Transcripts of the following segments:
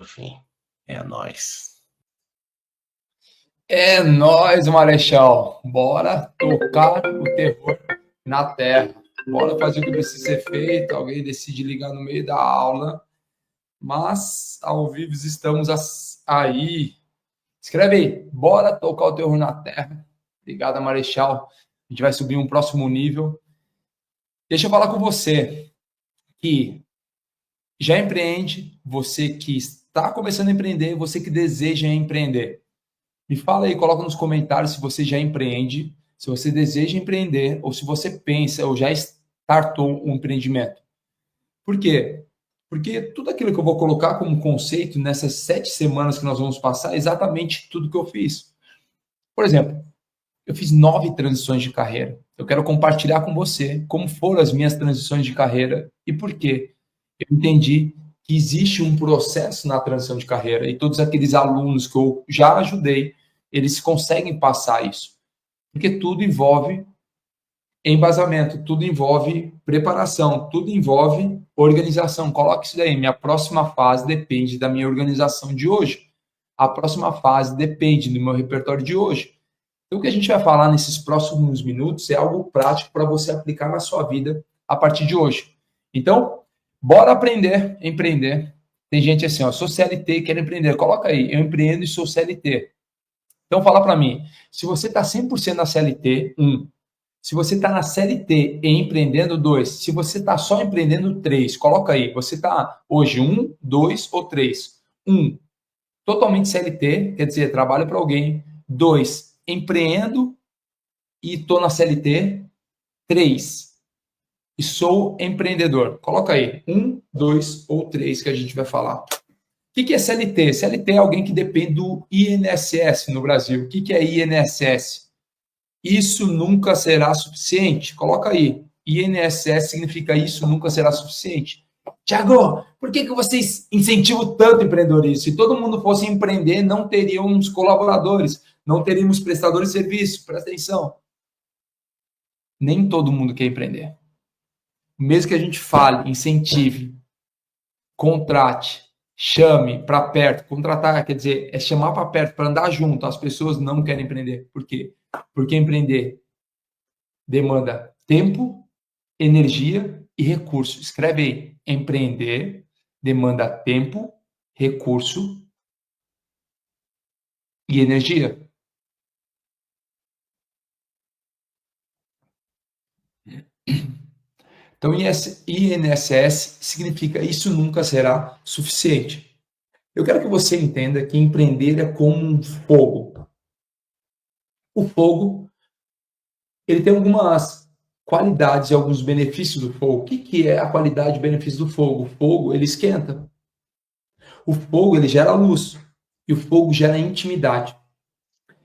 Enfim, é nóis. É nóis, Marechal. Bora tocar o terror na terra. Bora fazer o que precisa ser feito. Alguém decide ligar no meio da aula, mas ao vivo estamos aí. Escreve aí. Bora tocar o terror na terra. Obrigado, Marechal. A gente vai subir um próximo nível. Deixa eu falar com você que já empreende, você que está começando a empreender, você que deseja empreender. Me fala aí, coloca nos comentários se você já empreende, se você deseja empreender ou se você pensa ou já startou um empreendimento. Por quê? Porque tudo aquilo que eu vou colocar como conceito nessas 7 semanas que nós vamos passar é exatamente tudo que eu fiz. Por exemplo, eu fiz 9 transições de carreira. Eu quero compartilhar com você como foram as minhas transições de carreira e por quê. Eu entendi que existe um processo na transição de carreira e todos aqueles alunos que eu já ajudei, eles conseguem passar isso. Porque tudo envolve embasamento, tudo envolve preparação, tudo envolve organização. Coloque isso daí. Minha próxima fase depende da minha organização de hoje. A próxima fase depende do meu repertório de hoje. Então, o que a gente vai falar nesses próximos minutos é algo prático para você aplicar na sua vida a partir de hoje. Então, bora aprender, empreender. Tem gente assim, ó, sou CLT e quero empreender. Coloca aí, eu empreendo e sou CLT. Então, fala para mim, se você está 100% na CLT, se você está na CLT e empreendendo, 2. Se você está só empreendendo, 3. Coloca aí, você está hoje 1, 2 ou 3. 1, totalmente CLT, quer dizer, trabalho para alguém. 2, empreendo e estou na CLT. 3, e sou empreendedor. Coloca aí, 1, 2 ou 3 que a gente vai falar. O que é CLT? CLT é alguém que depende do INSS no Brasil. O que é INSS? Isso nunca será suficiente. Coloca aí. INSS significa isso nunca será suficiente. Tiago, por que vocês incentivam tanto o empreendedorismo? Se todo mundo fosse empreender, não teríamos colaboradores, não teríamos prestadores de serviço. Presta atenção. Nem todo mundo quer empreender. Mesmo que a gente fale, incentive, contrate, chame para perto, contratar, quer dizer, é chamar para perto, para andar junto. As pessoas não querem empreender. Por quê? Porque empreender demanda tempo, energia e recurso. Escreve aí. Empreender demanda tempo, recurso e energia. Então, INSS significa isso nunca será suficiente. Eu quero que você entenda que empreender é como um fogo. O fogo, ele tem algumas qualidades e alguns benefícios do fogo. O que é a qualidade e benefício do fogo? O fogo, ele esquenta. O fogo, ele gera luz. E o fogo gera intimidade.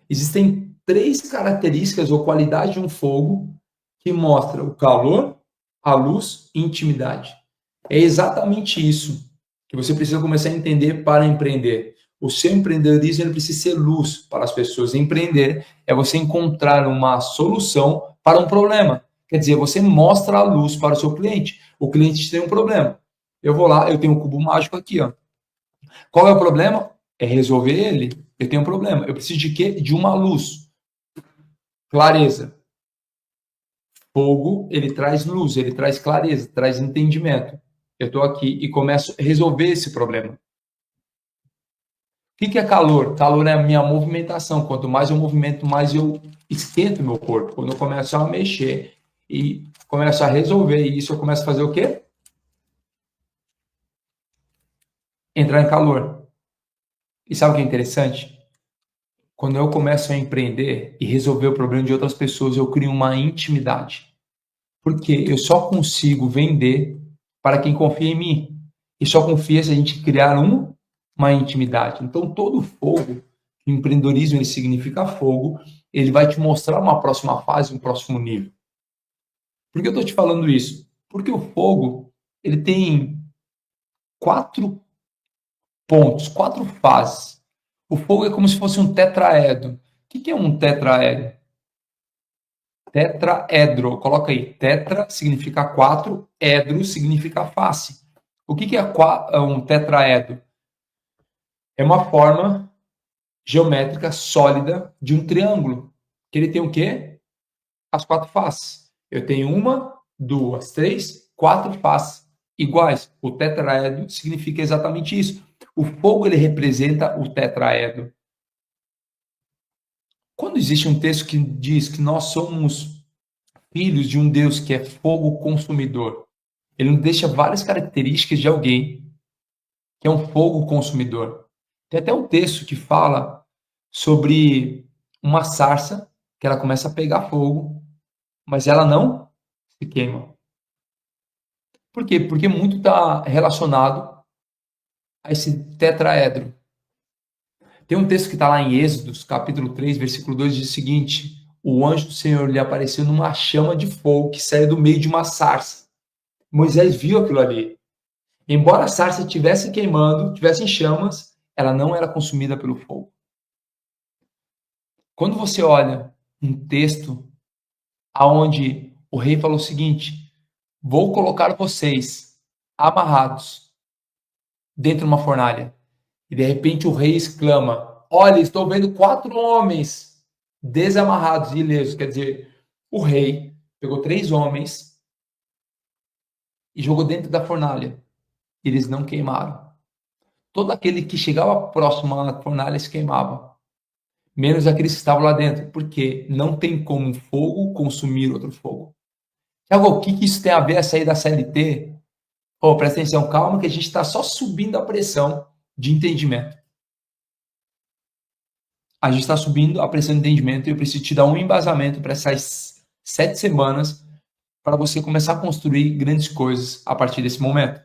Existem 3 características ou qualidades de um fogo que mostram o calor, a luz e intimidade. É exatamente isso que você precisa começar a entender para empreender. O seu empreendedorismo ele precisa ser luz para as pessoas. Empreender é você encontrar uma solução para um problema. Quer dizer, você mostra a luz para o seu cliente. O cliente tem um problema. Eu vou lá, eu tenho um cubo mágico aqui, ó. Qual é o problema? É resolver ele. Eu tenho um problema. Eu preciso de quê? De uma luz. Clareza. Fogo, ele traz luz, ele traz clareza, traz entendimento. Eu estou aqui e começo a resolver esse problema. O que é calor? Calor é a minha movimentação. Quanto mais eu movimento, mais eu esquento o meu corpo. Quando eu começo a mexer e começo a resolver isso, eu começo a fazer o quê? Entrar em calor. E sabe o que é interessante? Quando eu começo a empreender e resolver o problema de outras pessoas, eu crio uma intimidade. Porque eu só consigo vender para quem confia em mim. E só confia se a gente criar uma intimidade. Então, todo fogo, o empreendedorismo ele significa fogo, ele vai te mostrar uma próxima fase, um próximo nível. Por que eu estou te falando isso? Porque o fogo ele tem 4 pontos, 4 fases. O fogo é como se fosse um tetraedro. O que é um tetraedro? Tetraedro, coloca aí. Tetra significa 4, edro significa face. O que é um tetraedro? é uma forma geométrica sólida de um triângulo, que ele tem o quê? As 4 faces. Eu tenho 1, 2, 3, 4 faces iguais. O tetraedro significa exatamente isso. O fogo ele representa o tetraedro. Quando existe um texto que diz que nós somos filhos de um Deus que é fogo consumidor, ele nos deixa várias características de alguém que é um fogo consumidor. Tem até um texto que fala sobre uma sarça que ela começa a pegar fogo, mas ela não se queima. Por quê? Porque muito está relacionado a esse tetraedro. Tem um texto que está lá em Êxodos, capítulo 3, versículo 2, diz o seguinte: o anjo do Senhor lhe apareceu numa chama de fogo que saía do meio de uma sarça. Moisés viu aquilo ali. Embora a sarça estivesse queimando, tivesse em chamas, ela não era consumida pelo fogo. Quando você olha um texto aonde o rei falou o seguinte: vou colocar vocês amarrados dentro de uma fornalha. E de repente o rei exclama: olha, estou vendo 4 homens desamarrados e ilesos. Quer dizer, o rei pegou 3 homens e jogou dentro da fornalha. Eles não queimaram. Todo aquele que chegava próximo à fornalha se queimava, menos aqueles que estavam lá dentro, porque não tem como fogo consumir outro fogo. Tiago, o que isso tem a ver a sair da CLT? Oh, presta atenção, calma, que a gente está só subindo a pressão de entendimento. A gente está subindo a pressão de entendimento e eu preciso te dar um embasamento para essas 7 semanas para você começar a construir grandes coisas a partir desse momento.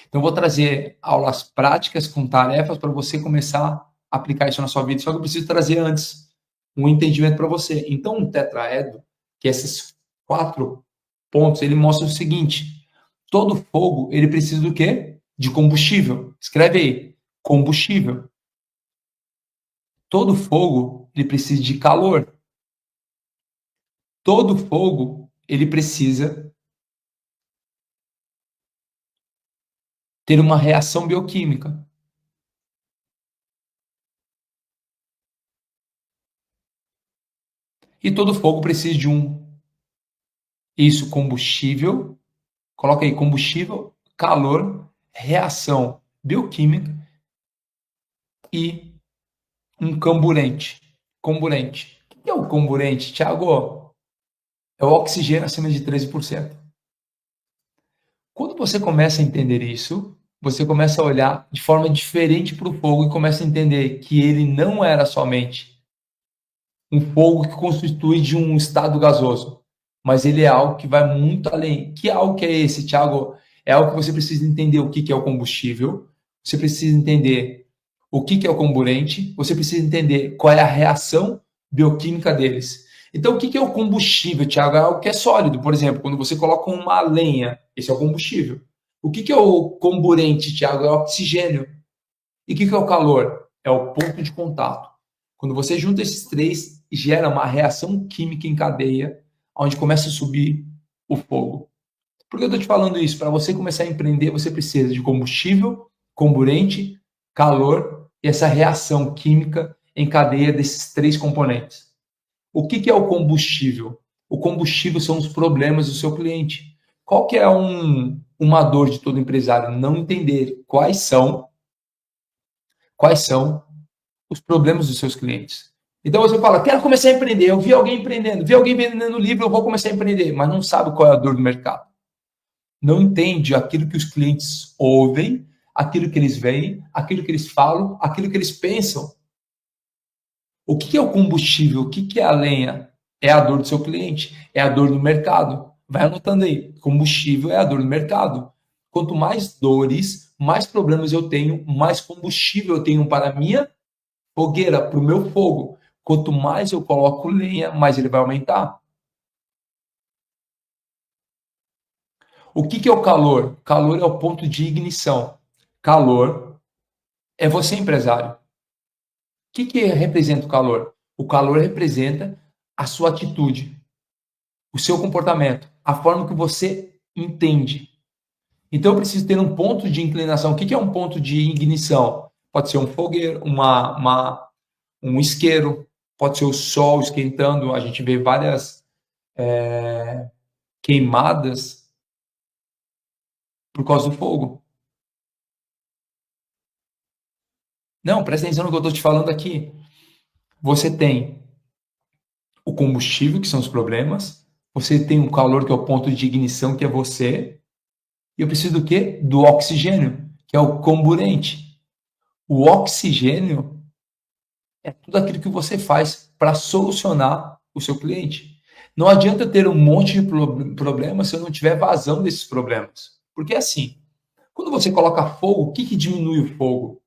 Então, eu vou trazer aulas práticas com tarefas para você começar a aplicar isso na sua vida. Só que eu preciso trazer antes um entendimento para você. Então, um tetraedro, que é esses 4 pontos, ele mostra o seguinte: todo fogo, ele precisa do quê? De combustível. Escreve aí, combustível. Todo fogo, ele precisa de calor. Todo fogo, ele precisa ter uma reação bioquímica. E todo fogo precisa de combustível. Coloca aí combustível, calor, reação bioquímica e um comburente. Comburente. O que é o comburente, Thiago? É o oxigênio acima de 13%. Quando você começa a entender isso, você começa a olhar de forma diferente para o fogo e começa a entender que ele não era somente um fogo que constitui de um estado gasoso, mas ele é algo que vai muito além. Que algo que é esse, Thiago? É algo que você precisa entender o que é o combustível, você precisa entender o que é o comburente, você precisa entender qual é a reação bioquímica deles. Então, o que é o combustível, Thiago? É algo que é sólido. Por exemplo, quando você coloca uma lenha, esse é o combustível. O que é o comburente, Thiago? É o oxigênio. E o que é o calor? É o ponto de contato. Quando você junta esses 3, gera uma reação química em cadeia, onde começa a subir o fogo. Por que eu estou te falando isso? Para você começar a empreender, você precisa de combustível, comburente, calor e essa reação química em cadeia desses 3 componentes. O que é o combustível? O combustível são os problemas do seu cliente. Qual que é uma dor de todo empresário? Não entender quais são os problemas dos seus clientes. Então você fala, quero começar a empreender, eu vi alguém empreendendo, vi alguém vendendo livro, eu vou começar a empreender, mas não sabe qual é a dor do mercado. Não entende aquilo que os clientes ouvem, aquilo que eles veem, aquilo que eles falam, aquilo que eles pensam. O que é o combustível? O que é a lenha? É a dor do seu cliente, é a dor do mercado. Vai anotando aí, combustível é a dor do mercado. Quanto mais dores, mais problemas eu tenho, mais combustível eu tenho para a minha fogueira, para o meu fogo. Quanto mais eu coloco lenha, mais ele vai aumentar. O que é o calor? Calor é o ponto de ignição. Calor é você, empresário. O que representa o calor? O calor representa a sua atitude, o seu comportamento, a forma que você entende. Então eu preciso ter um ponto de inclinação. O que é um ponto de ignição? pode ser um fogueiro, um isqueiro, pode ser o sol esquentando. A gente vê várias queimadas por causa do fogo. Não, presta atenção no que eu estou te falando aqui. Você tem o combustível, que são os problemas. Você tem o calor, que é o ponto de ignição, que é você. E eu preciso do quê? Do oxigênio, que é o comburente. O oxigênio é tudo aquilo que você faz para solucionar o seu cliente. Não adianta ter um monte de problemas se eu não tiver vazão desses problemas. Porque assim, quando você coloca fogo, o que diminui o fogo?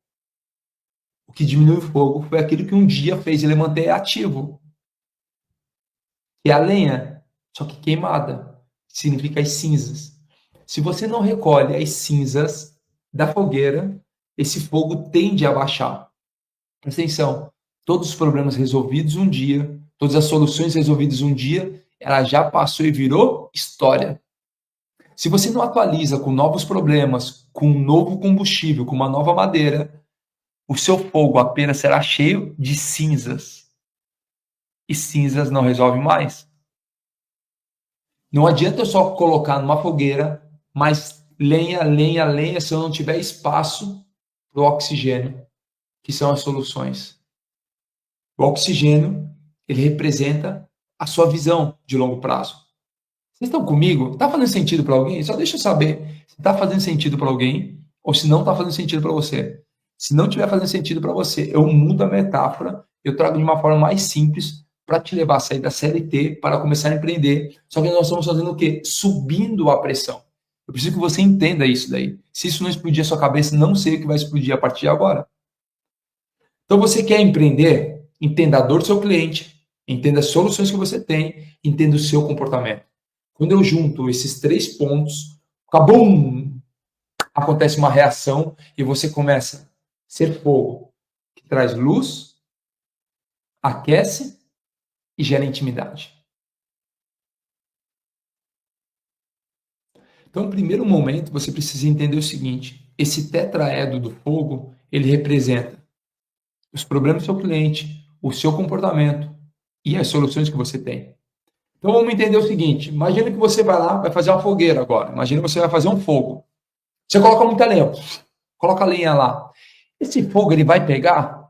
O que diminui o fogo foi aquilo que um dia fez ele manter ativo. Que é a lenha, só que queimada. Significa as cinzas. Se você não recolhe as cinzas da fogueira, esse fogo tende a baixar. Presta atenção. Todos os problemas resolvidos um dia, todas as soluções resolvidas um dia, ela já passou e virou história. Se você não atualiza com novos problemas, com um novo combustível, com uma nova madeira, o seu fogo apenas será cheio de cinzas. E cinzas não resolve mais. Não adianta eu só colocar numa fogueira, mas lenha, lenha, lenha, se eu não tiver espaço para o oxigênio, que são as soluções. O oxigênio, ele representa a sua visão de longo prazo. Vocês estão comigo? Está fazendo sentido para alguém? Só deixa eu saber se está fazendo sentido para alguém ou se não está fazendo sentido para você. Se não estiver fazendo sentido para você, eu mudo a metáfora, eu trago de uma forma mais simples para te levar a sair da CLT, para começar a empreender. Só que nós estamos fazendo o quê? Subindo a pressão. Eu preciso que você entenda isso daí. Se isso não explodir a sua cabeça, não sei o que vai explodir a partir de agora. Então, você quer empreender? Entenda a dor do seu cliente, entenda as soluções que você tem, entenda o seu comportamento. Quando eu junto esses 3 pontos, cabum, acontece uma reação e você começa a ser fogo, que traz luz, aquece e gera intimidade. Então, no primeiro momento, você precisa entender o seguinte: esse tetraedro do fogo, ele representa os problemas do seu cliente, o seu comportamento e as soluções que você tem. Então, vamos entender o seguinte: imagina que você vai lá, vai fazer uma fogueira agora. Imagina que você vai fazer um fogo. Você coloca muita lenha, coloca a lenha lá. Esse fogo, ele vai pegar?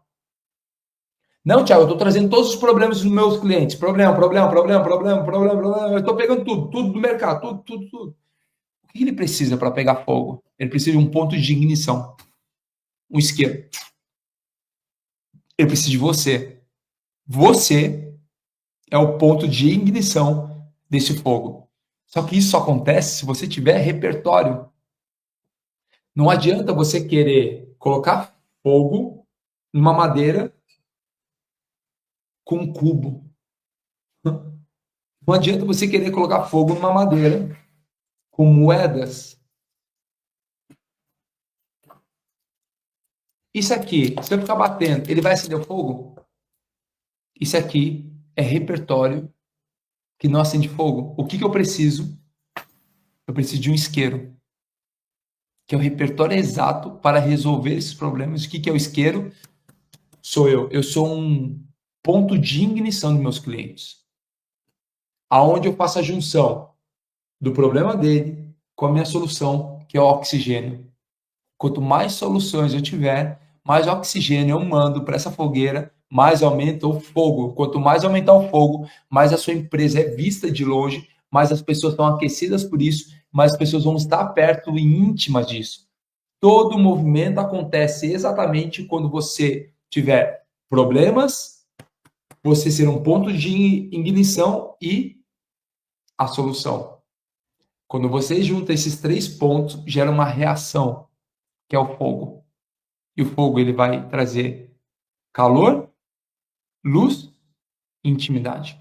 Não, Thiago, eu estou trazendo todos os problemas dos meus clientes. Problema. Eu estou pegando tudo do mercado, tudo. O que ele precisa para pegar fogo? Ele precisa de um ponto de ignição, um isqueiro. Ele precisa de você. Você é o ponto de ignição desse fogo. Só que isso só acontece se você tiver repertório. Não adianta você querer colocar fogo numa madeira com um cubo. Não adianta você querer colocar fogo numa madeira com moedas. Isso aqui, se eu ficar batendo, ele vai acender o fogo? Isso aqui é repertório que não acende fogo. O que eu preciso? Eu preciso de um isqueiro, que é o repertório exato para resolver esses problemas. O que é o isqueiro? Sou eu. Eu sou um ponto de ignição dos meus clientes, aonde eu faço a junção do problema dele com a minha solução, que é o oxigênio. Quanto mais soluções eu tiver, mais oxigênio eu mando para essa fogueira, mais aumenta o fogo. Quanto mais aumentar o fogo, mais a sua empresa é vista de longe, mais as pessoas estão aquecidas por isso, mais as pessoas vão estar perto e íntimas disso. Todo o movimento acontece exatamente quando você tiver problemas, você ser um ponto de ignição e a solução. Quando você junta esses 3 pontos, gera uma reação, que é o fogo. E o fogo, ele vai trazer calor, luz e intimidade.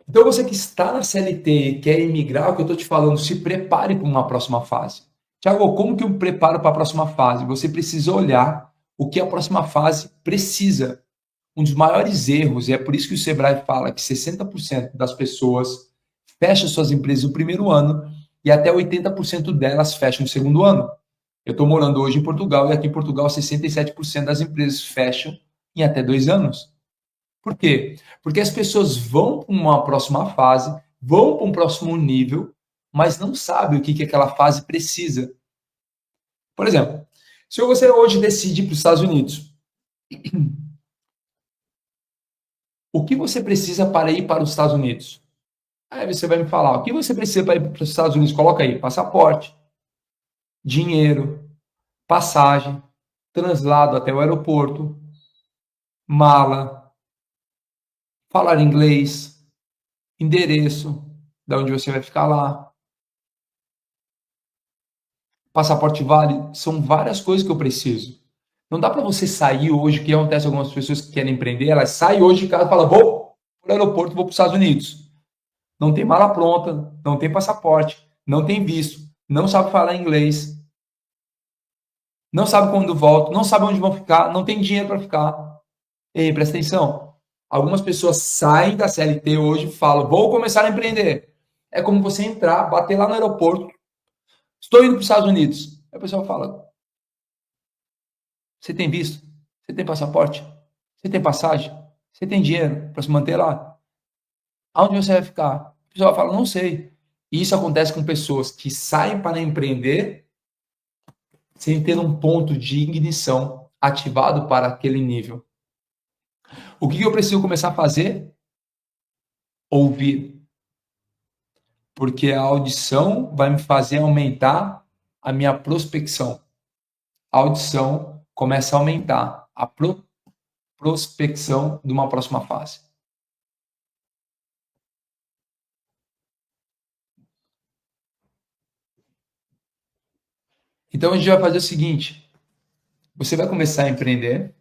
Então, você que está na CLT e quer emigrar, o que eu estou te falando, se prepare para uma próxima fase. Tiago, como que eu me preparo para a próxima fase? Você precisa olhar o que a próxima fase precisa. Um dos maiores erros, e é por isso que o Sebrae fala que 60% das pessoas fecham suas empresas no primeiro ano e até 80% delas fecham no segundo ano. Eu estou morando hoje em Portugal e aqui em Portugal 67% das empresas fecham em até 2 anos. Por quê? Porque as pessoas vão para uma próxima fase, vão para um próximo nível, mas não sabem o que aquela fase precisa. Por exemplo, se você hoje decide ir para os Estados Unidos, o que você precisa para ir para os Estados Unidos? Aí você vai me falar, o que você precisa para ir para os Estados Unidos? Coloca aí, passaporte, dinheiro, passagem, translado até o aeroporto, mala, falar inglês, endereço, de onde você vai ficar lá. Passaporte vale, são várias coisas que eu preciso. Não dá para você sair hoje, o que acontece com algumas pessoas que querem empreender, elas saem hoje de casa e falam, vou para o aeroporto, vou para os Estados Unidos. Não tem mala pronta, não tem passaporte, não tem visto, não sabe falar inglês, não sabe quando volta, não sabe onde vão ficar, não tem dinheiro para ficar. Ei, presta atenção. Algumas pessoas saem da CLT hoje e falam, vou começar a empreender. É como você entrar, bater lá no aeroporto, estou indo para os Estados Unidos. Aí a pessoa fala, você tem visto? Você tem passaporte? Você tem passagem? Você tem dinheiro para se manter lá? Aonde você vai ficar? A pessoa fala, não sei. E isso acontece com pessoas que saem para empreender sem ter um ponto de ignição ativado para aquele nível. O que eu preciso começar a fazer? Ouvir. Porque a audição vai me fazer aumentar a minha prospecção. A audição começa a aumentar a prospecção de uma próxima fase. Então a gente vai fazer o seguinte: você vai começar a empreender.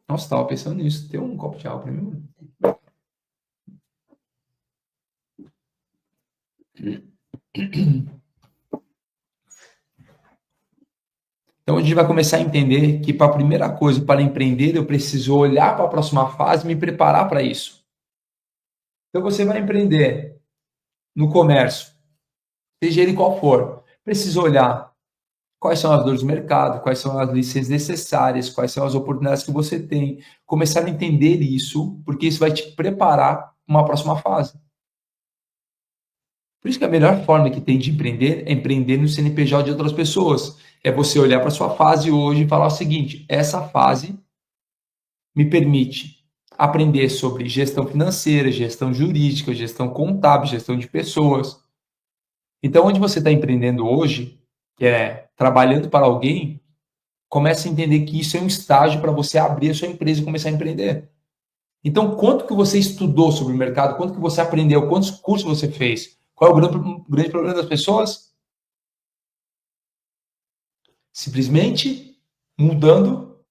Nossa, estava pensando nisso. Tem um copo de água para mim? Então a gente vai começar a entender que para a primeira coisa, para empreender, eu preciso olhar para a próxima fase e me preparar para isso. Então você vai empreender no comércio, seja ele qual for, precisa olhar quais são as dores do mercado, quais são as licenças necessárias, quais são as oportunidades que você tem. Começar a entender isso, porque isso vai te preparar para uma próxima fase. Por isso que a melhor forma que tem de empreender é empreender no CNPJ de outras pessoas. É você olhar para a sua fase hoje e falar o seguinte: essa fase me permite aprender sobre gestão financeira, gestão jurídica, gestão contábil, gestão de pessoas. Então, onde você está empreendendo hoje, que é trabalhando para alguém, comece a entender que isso é um estágio para você abrir a sua empresa e começar a empreender. Então, quanto que você estudou sobre o mercado? Quanto que você aprendeu? Quantos cursos você fez? Qual é o grande problema das pessoas? Simplesmente mudando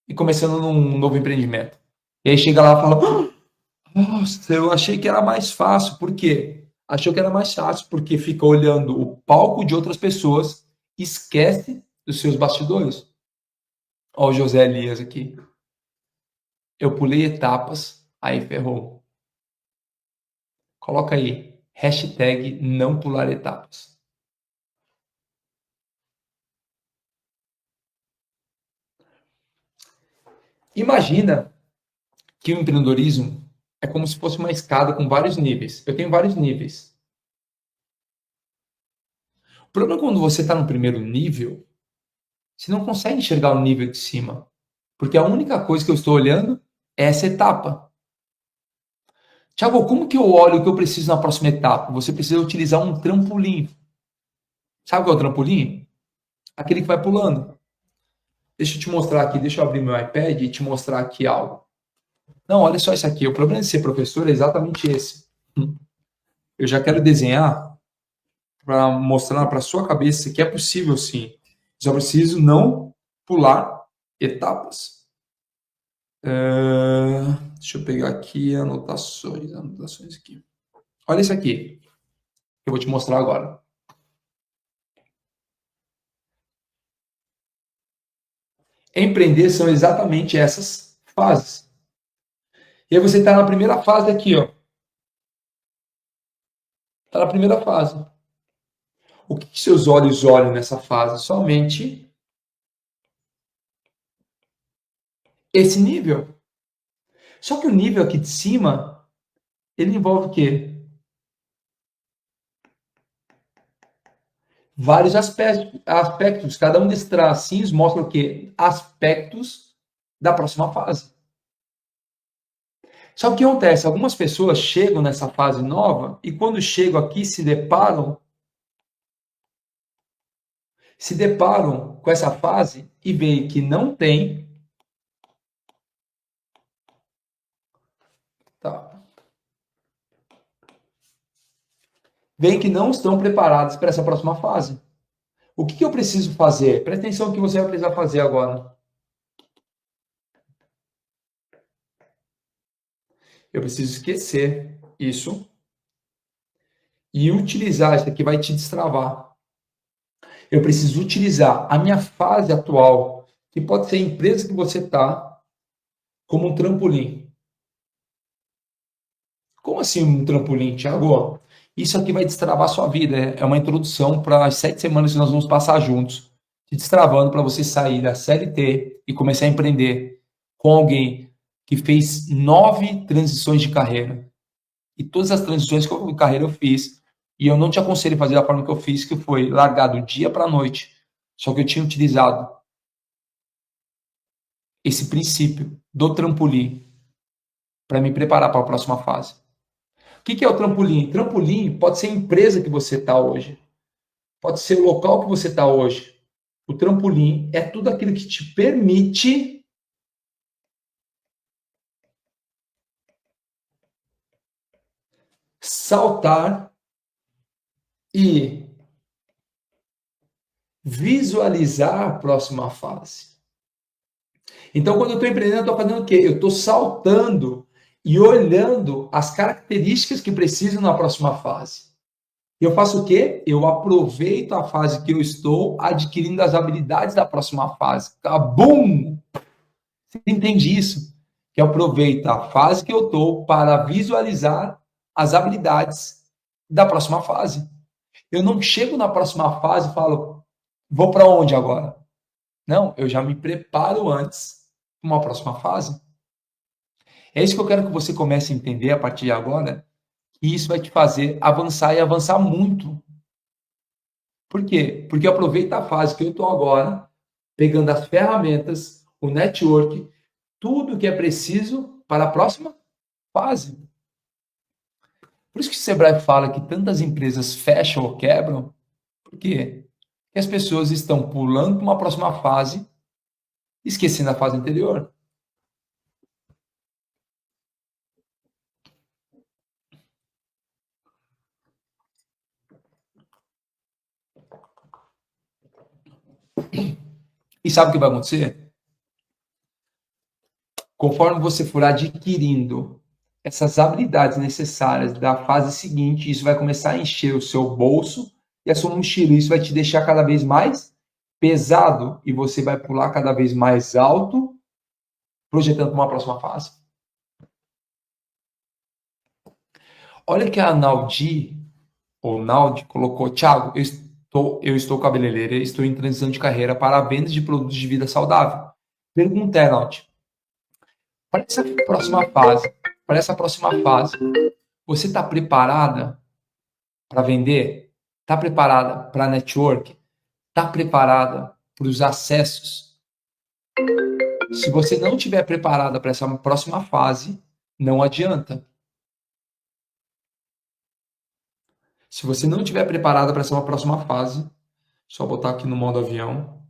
e começando num novo empreendimento. E aí chega lá e fala, nossa, eu achei que era mais fácil. Por quê? Achou que era mais fácil porque fica olhando o palco de outras pessoas e esquece dos seus bastidores. Olha o José Elias aqui. Eu pulei etapas, aí ferrou. Coloca aí, hashtag não pular etapas. Imagina que o empreendedorismo é como se fosse uma escada com vários níveis. Eu tenho vários níveis. O problema é quando você está no primeiro nível, você não consegue enxergar o nível de cima. Porque a única coisa que eu estou olhando é essa etapa. Tiago, como que eu olho o que eu preciso na próxima etapa? Você precisa utilizar um trampolim. Sabe o que é o trampolim? Aquele que vai pulando. Deixa eu te mostrar aqui, deixa eu abrir meu iPad e te mostrar aqui algo. Não, olha só isso aqui. O problema de ser professor é exatamente esse. Eu já quero desenhar para mostrar para sua cabeça que é possível sim. Só preciso não pular etapas. Deixa eu pegar aqui anotações aqui. Olha isso aqui que eu vou te mostrar agora. Empreender são exatamente essas fases. E aí você está na primeira fase aqui, ó. Está na primeira fase. O que seus olhos olham nessa fase? Somente esse nível. Só que o nível aqui de cima, ele envolve o quê? Vários aspectos. Cada um desses tracinhos mostra o quê? Aspectos da próxima fase. Só que o que acontece? Algumas pessoas chegam nessa fase nova e quando chegam aqui se deparam com essa fase e veem que não tem, tá? Veem que não estão preparados para essa próxima fase. O que eu preciso fazer? Presta atenção no que você vai precisar fazer agora. Eu preciso esquecer isso e utilizar isso aqui vai te destravar. Eu preciso utilizar a minha fase atual, que pode ser a empresa que você está, como um trampolim. Como assim um trampolim, Thiago? Isso aqui vai destravar a sua vida. É uma introdução para as 7 semanas que nós vamos passar juntos, te destravando para você sair da CLT e começar a empreender com alguém que fez 9 transições de carreira. E todas as transições de carreira eu fiz. E eu não te aconselho a fazer da forma que eu fiz, que foi largar do dia para a noite. Só que eu tinha utilizado esse princípio do trampolim para me preparar para a próxima fase. O que é o trampolim? Trampolim pode ser a empresa que você está hoje, pode ser o local que você está hoje. O trampolim é tudo aquilo que te permite saltar e visualizar a próxima fase. Então, quando eu estou empreendendo, eu estou fazendo o quê? Eu estou saltando e olhando as características que precisam na próxima fase. E eu faço o quê? Eu aproveito a fase que eu estou adquirindo as habilidades da próxima fase. Cabum! Você entende isso? Que eu aproveito a fase que eu estou para visualizar as habilidades da próxima fase. Eu não chego na próxima fase e falo, vou para onde agora? Não, eu já me preparo antes para uma próxima fase. É isso que eu quero que você comece a entender a partir de agora, e isso vai te fazer avançar e avançar muito. Por quê? Porque aproveita a fase que eu estou agora, pegando as ferramentas, o network, tudo que é preciso para a próxima fase. Por isso que o Sebrae fala que tantas empresas fecham ou quebram, por quê? Porque as pessoas estão pulando para uma próxima fase, esquecendo a fase anterior. E sabe o que vai acontecer? Conforme você for adquirindo essas habilidades necessárias da fase seguinte, isso vai começar a encher o seu bolso e a sua mochila. Isso vai te deixar cada vez mais pesado e você vai pular cada vez mais alto, projetando para uma próxima fase. Olha que a Naldi, ou Naldi, colocou, Thiago, eu estou cabeleireira, estou em transição de carreira para a venda de produtos de vida saudável. Pergunta é, Naldi, para essa próxima fase, você está preparada para vender? Está preparada para network? Está preparada para os acessos? Se você não estiver preparada para essa próxima fase, não adianta. Se você não estiver preparada para essa próxima fase, só botar aqui no modo avião.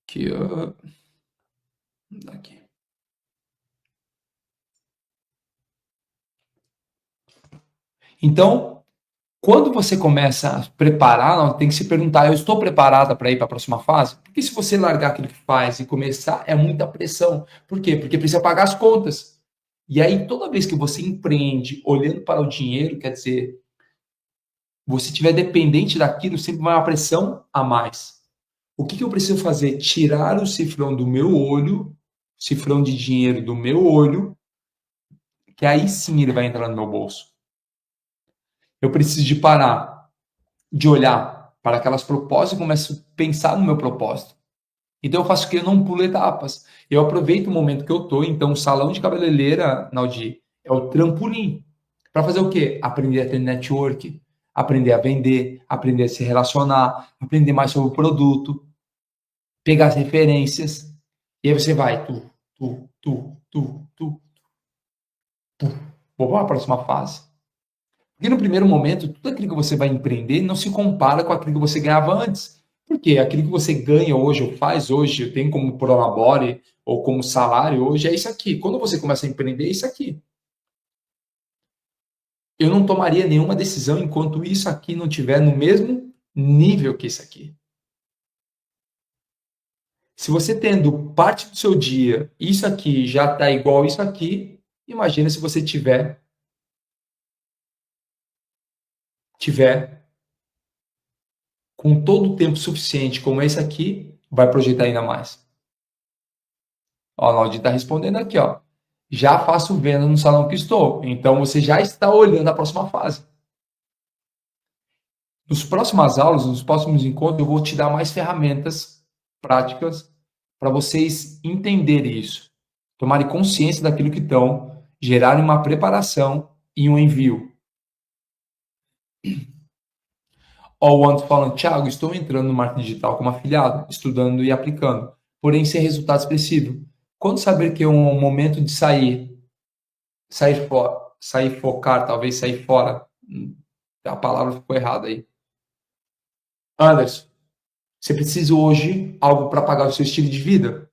Aqui, ó. Aqui. Então, quando você começa a preparar, tem que se perguntar, eu estou preparada para ir para a próxima fase? Porque se você largar aquilo que faz e começar, é muita pressão. Por quê? Porque precisa pagar as contas. E aí, toda vez que você empreende olhando para o dinheiro, quer dizer, você estiver dependente daquilo, sempre vai uma pressão a mais. O que eu preciso fazer? Tirar o cifrão do meu olho, cifrão de dinheiro do meu olho, que aí sim ele vai entrar no meu bolso. Eu preciso de parar, de olhar para aquelas propostas e começo a pensar no meu propósito. Então eu faço o que? Eu não pulo etapas. Eu aproveito o momento que eu estou. Então o salão de cabeleireira, Naldi, é o trampolim. Para fazer o quê? Aprender a ter network, aprender a vender, aprender a se relacionar, aprender mais sobre o produto, pegar as referências. E aí você vai, tu. Vou para a próxima fase. Porque no primeiro momento, tudo aquilo que você vai empreender não se compara com aquilo que você ganhava antes. Porque aquilo que você ganha hoje, ou faz hoje, tem como prolabore, ou como salário hoje, é isso aqui. Quando você começa a empreender, é isso aqui. Eu não tomaria nenhuma decisão enquanto isso aqui não estiver no mesmo nível que isso aqui. Se você tendo parte do seu dia, isso aqui já está igual isso aqui, imagina se você tiver com todo o tempo suficiente como esse aqui, vai projetar ainda mais. Ó, a Naudi está respondendo aqui, ó. Já faço venda no salão que estou. Então você já está olhando a próxima fase. Nos próximas aulas, nos próximos encontros, eu vou te dar mais ferramentas práticas para vocês entenderem isso, tomarem consciência daquilo que estão, gerarem uma preparação e um envio. Ó, o Anderson falando, Thiago, estou entrando no marketing digital como afiliado, estudando e aplicando, porém sem resultado expressivo. Quando saber que é um momento de sair focar, talvez sair fora? A palavra ficou errada aí. Anderson, você precisa hoje algo para pagar o seu estilo de vida,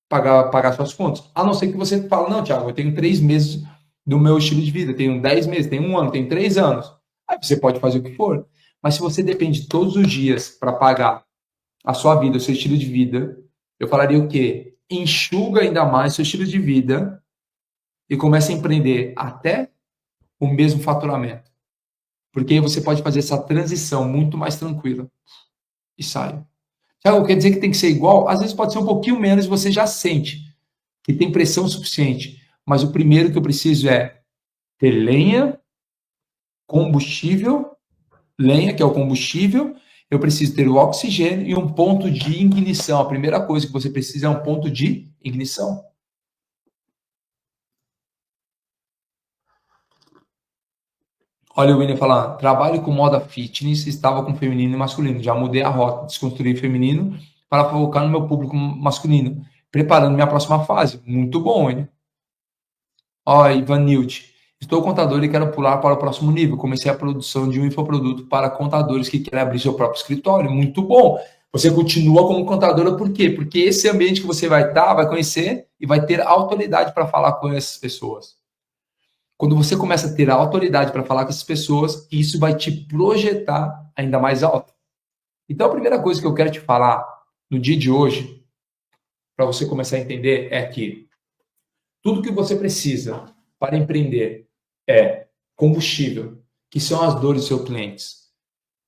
pagar suas contas. A não ser que você fale, não, Thiago, eu tenho 3 meses do meu estilo de vida, tenho 10 meses, tenho 1 ano, tenho 3 anos. Aí você pode fazer o que for. Mas se você depende todos os dias para pagar a sua vida, o seu estilo de vida, eu falaria o quê? Enxuga ainda mais seu estilo de vida e comece a empreender até o mesmo faturamento. Porque aí você pode fazer essa transição muito mais tranquila e sai. Thiago, quer dizer que tem que ser igual? Às vezes pode ser um pouquinho menos e você já sente que tem pressão suficiente. Mas o primeiro que eu preciso é ter lenha, combustível, lenha, que é o combustível, eu preciso ter o oxigênio e um ponto de ignição. A primeira coisa que você precisa é um ponto de ignição. Olha o William falando, trabalho com moda fitness, estava com feminino e masculino. Já mudei a rota, desconstruí feminino para focar no meu público masculino, preparando minha próxima fase. Muito bom, hein? Ó, Ivan Nilt. Estou contador e quero pular para o próximo nível. Comecei a produção de um infoproduto para contadores que querem abrir seu próprio escritório. Muito bom. Você continua como contadora, por quê? Porque esse ambiente que você vai estar, vai conhecer e vai ter autoridade para falar com essas pessoas. Quando você começa a ter a autoridade para falar com essas pessoas, isso vai te projetar ainda mais alto. Então, a primeira coisa que eu quero te falar no dia de hoje, para você começar a entender, é que tudo que você precisa para empreender é combustível, que são as dores dos seus clientes.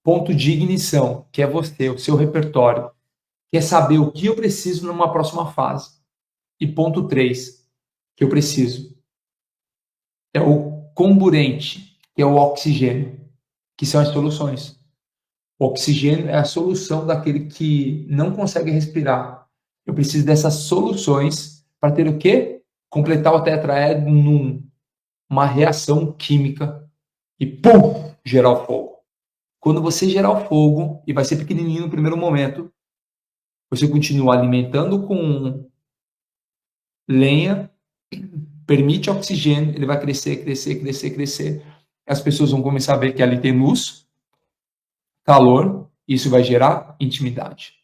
Ponto de ignição, que é você, o seu repertório, que é saber o que eu preciso numa próxima fase. E ponto 3, que eu preciso, é o comburente, que é o oxigênio, que são as soluções. O oxigênio é a solução daquele que não consegue respirar. Eu preciso dessas soluções para ter o quê? Completar o tetraedro numa reação química e pum, gerar o fogo. Quando você gerar o fogo, e vai ser pequenininho no primeiro momento, você continua alimentando com lenha, permite oxigênio, ele vai crescer, crescer, crescer, crescer. As pessoas vão começar a ver que ali tem luz, calor, isso vai gerar intimidade.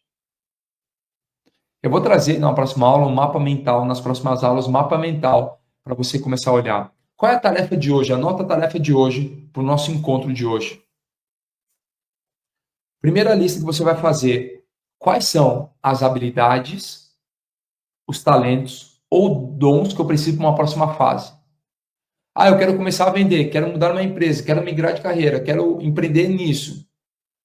Eu vou trazer na próxima aula um mapa mental, nas próximas aulas, um mapa mental, para você começar a olhar. Qual é a tarefa de hoje? Anota a tarefa de hoje, para o nosso encontro de hoje. Primeira lista que você vai fazer, quais são as habilidades, os talentos ou dons que eu preciso para uma próxima fase? Ah, eu quero começar a vender, quero mudar uma empresa, quero migrar de carreira, quero empreender nisso.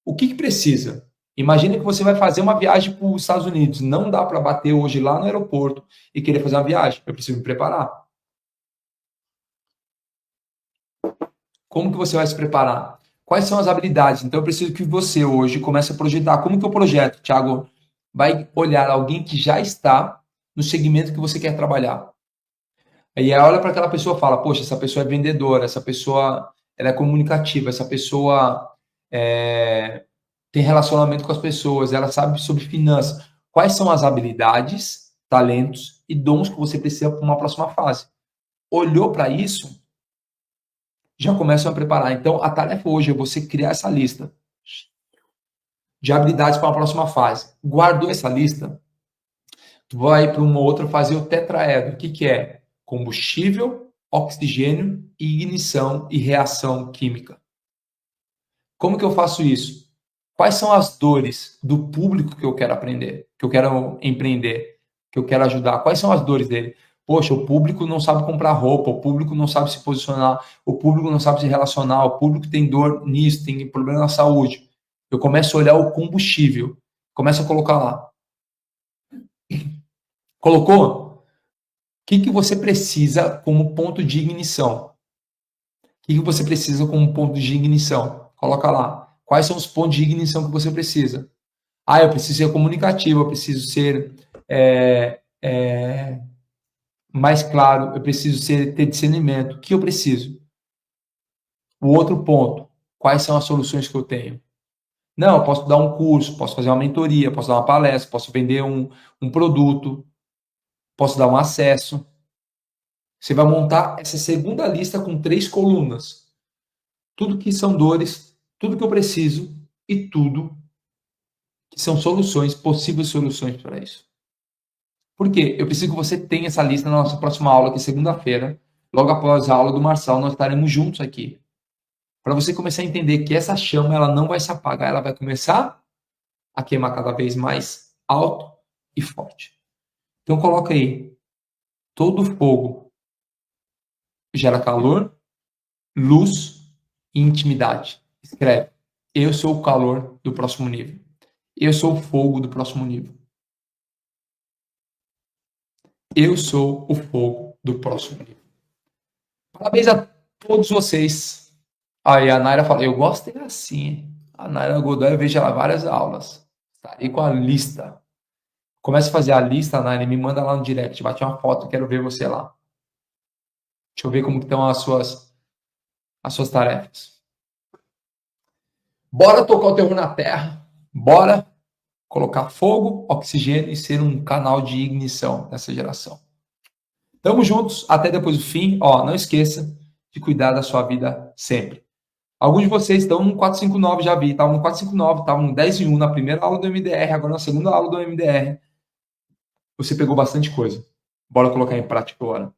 O que precisa? Imagina que você vai fazer uma viagem para os Estados Unidos. Não dá para bater hoje lá no aeroporto e querer fazer uma viagem. Eu preciso me preparar. Como que você vai se preparar? Quais são as habilidades? Então eu preciso que você hoje comece a projetar. Como que eu projeto, Thiago? Vai olhar alguém que já está no segmento que você quer trabalhar. Aí olha para aquela pessoa e fala, poxa, essa pessoa é vendedora, essa pessoa ela é comunicativa, essa pessoa tem relacionamento com as pessoas, ela sabe sobre finanças. Quais são as habilidades, talentos e dons que você precisa para uma próxima fase? Olhou para isso, já começam a preparar. Então, a tarefa hoje é você criar essa lista de habilidades para a próxima fase. Guardou essa lista? Tu vai para uma outra fazer o tetraedro. O que, que é? Combustível, oxigênio, ignição e reação química. Como que eu faço isso? Quais são as dores do público que eu quero aprender, que eu quero empreender, que eu quero ajudar? Quais são as dores dele? Poxa, o público não sabe comprar roupa, o público não sabe se posicionar, o público não sabe se relacionar, o público tem dor nisso, tem problema na saúde. Eu começo a olhar o combustível, começo a colocar lá. Colocou? O que, que você precisa como ponto de ignição? O que, que você precisa como ponto de ignição? Coloca lá. Quais são os pontos de ignição que você precisa? Ah, eu preciso ser comunicativo, eu preciso ser mais claro, eu preciso ter discernimento. O que eu preciso? O outro ponto, quais são as soluções que eu tenho? Não, eu posso dar um curso, posso fazer uma mentoria, posso dar uma palestra, posso vender um produto, posso dar um acesso. Você vai montar essa segunda lista com 3 colunas. Tudo que são dores, tudo que eu preciso e tudo que são soluções, possíveis soluções para isso. Por quê? Eu preciso que você tenha essa lista na nossa próxima aula, que é segunda-feira. Logo após a aula do Marçal, nós estaremos juntos aqui. Para você começar a entender que essa chama ela não vai se apagar, ela vai começar a queimar cada vez mais alto e forte. Então coloca aí, todo fogo gera calor, luz e intimidade. Escreve, eu sou o calor do próximo nível. Eu sou o fogo do próximo nível. Eu sou o fogo do próximo nível. Parabéns a todos vocês. Aí a Naira fala, eu gosto é assim. A Naira Godoy, eu vejo ela várias aulas. Tá aí com a lista. Comece a fazer a lista, Naira, e me manda lá no direct. Bate uma foto, quero ver você lá. Deixa eu ver como estão as suas tarefas. Bora tocar o terror na terra. Bora colocar fogo, oxigênio e ser um canal de ignição nessa geração. Tamo juntos, até depois do fim. Ó, não esqueça de cuidar da sua vida sempre. Alguns de vocês estão no 459, já vi, estavam no 459, estavam no 10 em 1 na primeira aula do MDR, agora na segunda aula do MDR. Você pegou bastante coisa. Bora colocar em prática agora.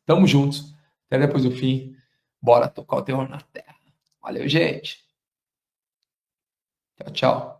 Tamo juntos, até depois do fim. Bora tocar o terror na terra. Valeu, gente. Tchau, tchau.